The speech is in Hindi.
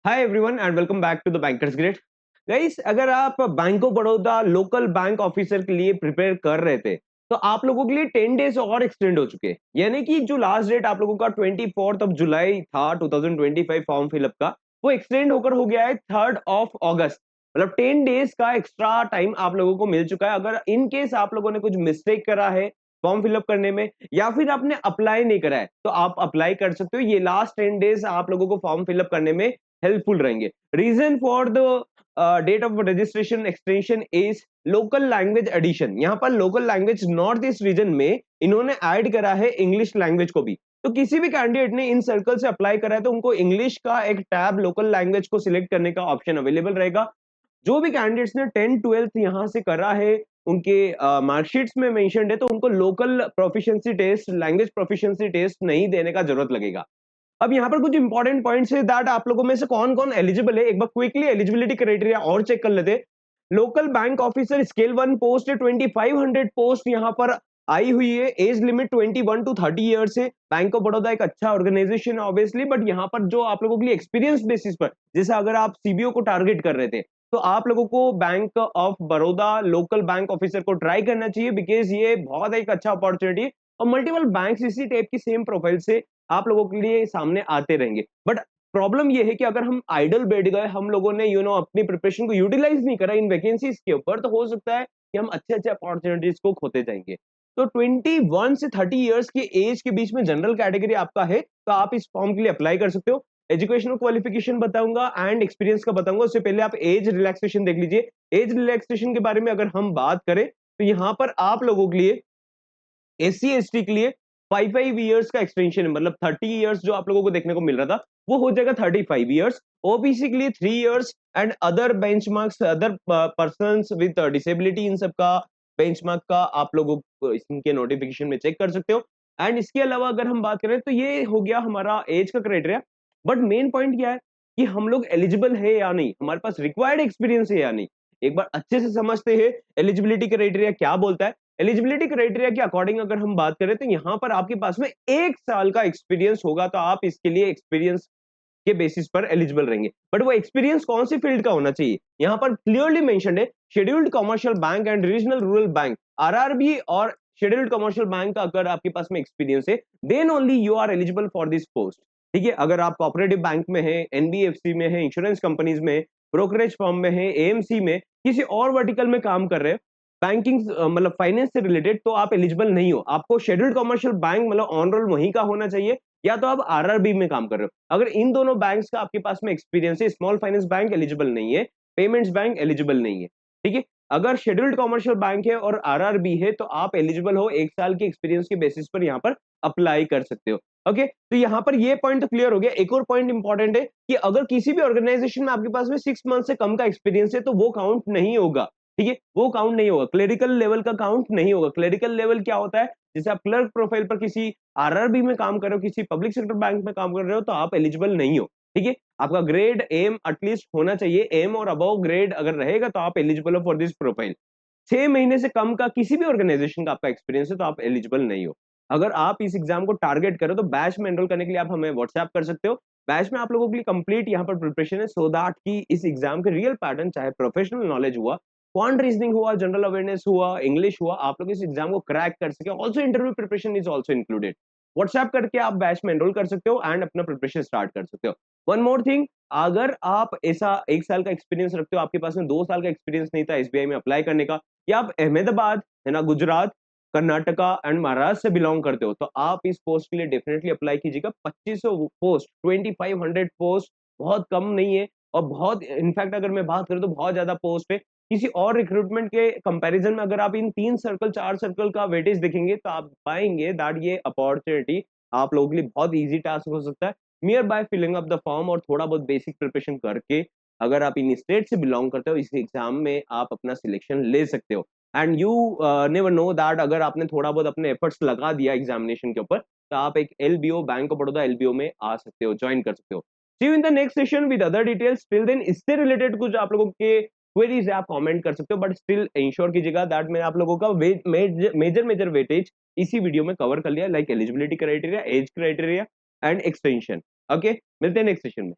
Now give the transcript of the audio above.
Hi everyone and welcome back to the Bankers Grid. Guys, अगर आप Bank of Baroda local bank officer के लिए प्रिपेयर कर रहे थे तो आप लोगों के लिए 10 डेज और एक्सटेंड हो चुके हैं। यानी कि जो लास्ट डेट आप लोगों का 24 ऑफ जुलाई था 2025 फॉर्म फिलअप का, वो एक्सटेंड होकर हो गया है 3 ऑफ अगस्त। मतलब 10 डेज का एक्स्ट्रा टाइम आप लोगों को मिल चुका है। अगर इन केस आप लोगों ने कुछ मिस्टेक करा है फॉर्म फिलअप करने में या फिर आपने अप्लाई नहीं करा है तो आप अप्लाई कर सकते हो। ये लास्ट 10 डेज आप लोगों को फॉर्म फिलअप करने में हेल्पफुल रहेंगे। Reason for the date of registration extension is local language edition. यहाँ पर local language north east region में इन्होंने ऐड करा है इंग्लिश लैंग्वेज को भी। तो किसी भी कैंडिडेट ने इन सर्कल से अप्लाई करा है तो उनको इंग्लिश का एक टैब लोकल लैंग्वेज को सिलेक्ट करने का ऑप्शन अवेलेबल रहेगा। जो भी कैंडिडेट्स ने 10-12th यहाँ से करा है उनके मार्कशीट्स में मेंशन्ड है तो उनको local proficiency test language proficiency test नहीं देने का जरूरत लगेगा। अब यहाँ पर कुछ इंपॉर्टेंट पॉइंट्स है दैट आप लोगों में से कौन कौन एलिजिबल है, एक बार क्विकली एलिजिबिलिटी क्राइटेरिया और चेक कर लेते। Local bank officer scale 1 post है, 2500 पोस्ट यहाँ पर आई हुई है। एज लिमिट 21 टू 30 ईयर्स है। बैंक ऑफ बड़ौदा एक अच्छा ऑर्गेनाइजेशन है ऑब्वियसली, बट यहाँ पर जो आप लोगों के लिए एक्सपीरियंस बेसिस पर, जैसे अगर आप सीबीओ को टारगेट कर रहे थे तो आप लोगों को bank of Baroda local bank officer को ट्राई करना चाहिए, बिकॉज ये बहुत एक अच्छा अपॉर्चुनिटी है और मल्टीपल बैंक इसी टाइप की सेम प्रोफाइल से आप लोगों के लिए सामने आते रहेंगे। बट प्रॉब्लम ये है कि अगर हम आइडल बैठ गए, हम लोगों ने अपनी प्रिपरेशन को यूटिलाइज नहीं करा इन वैकेंसीज के ऊपर, तो हो सकता है कि हम अच्छे अच्छे अपॉर्चुनिटीज को खोते जाएंगे। तो 21 से 30 इयर्स की एज के बीच में जनरल कैटेगरी आपका है तो आप इस फॉर्म के लिए अप्लाई कर सकते हो। एजुकेशनल क्वालिफिकेशन बताऊंगा एंड एक्सपीरियंस का बताऊंगा, उससे पहले आप एज रिलैक्सेशन देख लीजिए। एज रिलैक्सेशन के बारे में अगर हम बात करें तो यहाँ पर आप लोगों के लिए एससी एसटी के लिए 5 इयर्स का एक्सटेंशन है। मतलब 30 इयर्स जो आप लोगों को देखने को मिल रहा था वो हो जाएगा 35 इयर्स। ओबीसी के लिए 3 years and other benchmarks other persons with disability, इन सब का बेंचमार्क का आप लोगों को इनके नोटिफिकेशन में चेक कर सकते हो। एंड इसके अलावा अगर हम बात करें तो ये हो गया हमारा एज का क्राइटेरिया। बट मेन पॉइंट क्या है कि हम लोग एलिजिबल है या नहीं, हमारे पास रिक्वायर्ड एक्सपीरियंस है या नहीं। एक बार अच्छे से समझते हैं एलिजिबिलिटी क्राइटेरिया क्या बोलता है। एलिजिबिलिटी क्राइटेरिया के अकॉर्डिंग अगर हम बात करें तो यहाँ पर आपके पास में 1 साल का एक्सपीरियंस होगा तो आप इसके लिए एक्सपीरियंस के बेसिस पर एलिजिबल रहेंगे। बट वो एक्सपीरियंस कौन सी फील्ड का होना चाहिए, यहाँ पर क्लियरली मेंशन्ड है scheduled commercial bank and regional rural bank RRB और शेड्यूल्ड कमर्शियल बैंक का अगर आपके पास में एक्सपीरियंस है then only you are eligible for this post. ठीक है, अगर आप कोऑपरेटिव बैंक में है, एनबीएफसी में है, इंश्योरेंस कंपनीज में, ब्रोकरेज फर्म में है, एएमसी में, किसी और वर्टिकल में काम कर रहे हैं बैंकिंग मतलब फाइनेंस से रिलेटेड, तो आप एलिजिबल नहीं हो। आपको शेड्यूल्ड कमर्शियल बैंक मतलब ऑन रोल वहीं का होना चाहिए या तो आप आरआरबी में काम कर रहे हो। अगर इन दोनों बैंक्स का आपके पास में एक्सपीरियंस है, स्मॉल फाइनेंस बैंक एलिजिबल नहीं है, पेमेंट्स बैंक एलिजिबल नहीं है। ठीक है, अगर शेड्यूल्ड कमर्शियल बैंक है और आरआरबी है तो आप एलिजिबल हो, 1 साल के एक्सपीरियंस के बेसिस पर यहाँ पर अप्लाई कर सकते हो। ओके, तो यहाँ पर ये पॉइंट तो क्लियर हो गया। एक और पॉइंट इंपॉर्टेंट है कि अगर किसी भी ऑर्गेनाइजेशन में आपके पास में 6 मंथ से कम का एक्सपीरियंस है तो वो काउंट नहीं होगा। ठीक है, वो काउंट नहीं होगा, क्लेरिकल लेवल का काउंट नहीं होगा। क्लेरिकल लेवल क्या होता है, जैसे आप क्लर्क प्रोफाइल पर किसी आरआरबी में काम कर रहे हो, किसी पब्लिक सेक्टर बैंक में काम कर रहे हो तो आप एलिजिबल नहीं हो। ठीक है, आपका ग्रेड एम एटलीस्ट होना चाहिए, एम और अबव ग्रेड अगर रहेगा तो आप एलिजिबल हो फॉर दिस प्रोफाइल। 6 महीने से कम का किसी भी ऑर्गेनाइजेशन का आपका एक्सपीरियंस है तो आप एलिजिबल नहीं हो। अगर आप इस एग्जाम को टारगेट करो तो बैच में एनरोल करने के लिए आप हमें व्हाट्सएप कर सकते हो। बैच में आप लोगों के लिए कंप्लीट यहाँ पर प्रिपरेशन है सो दैट कि इस एग्जाम के रियल पैटर्न, चाहे प्रोफेशनल नॉलेज हुआ, क्वांट रीजनिंग हुआ, जनरल अवेयरनेस हुआ, इंग्लिश हुआ, आप लोग इस एग्जाम को क्रैक कर सके। Also interview preparation is also included. WhatsApp करके आप बैच में एनरोल कर सकते हो एंड अपना प्रिपरेशन स्टार्ट कर सकते हो। वन मोर थिंग, अगर आप ऐसा 1 साल का एक्सपीरियंस रखते हो, आपके पास में 2 साल का एक्सपीरियंस नहीं था एसबीआई में अप्लाई करने का, या आप अहमदाबाद है ना, गुजरात, कर्नाटका एंड महाराष्ट्र से बिलोंग करते हो तो आप इस पोस्ट के लिए डेफिनेटली अप्लाई कीजिएगा। 2500 पोस्ट, 2500 पोस्ट बहुत कम नहीं है और बहुत इनफैक्ट अगर मैं बात करूं तो बहुत ज्यादा पोस्ट है। किसी और रिक्रूटमेंट के कंपैरिजन में अगर आप इन 3 सर्कल 4 सर्कल का वेटेज देखेंगे तो आप पाएंगे दैट ये अपॉर्चुनिटी आप लोगों के लिए बहुत इजी टास्क हो सकता है। Nearby filling up the form और थोड़ा बहुत बेसिक प्रिपरेशन करके अगर आप इन स्टेट से बिलोंग करते हो इस एग्जाम में आप अपना सिलेक्शन ले सकते हो। And you never know that अगर आपने थोड़ा बहुत अपने एफर्ट्स लगा दिया एग्जामिनेशन के ऊपर तो आप एक LBO, bank of Baroda LBO में आ सकते हो, ज्वाइन कर सकते हो। See you in the next session with other details. Till then इससे रिलेटेड कुछ आप लोगों के क्वेरीज है आप कमेंट कर सकते हो, बट स्टिल इंश्योर कीजिएगा दैट मैं आप लोगों का मेजर मेजर वेटेज इसी वीडियो में कवर कर लिया, like eligibility criteria, age criteria and extension. Okay, मिलते हैं नेक्स्ट सेशन में।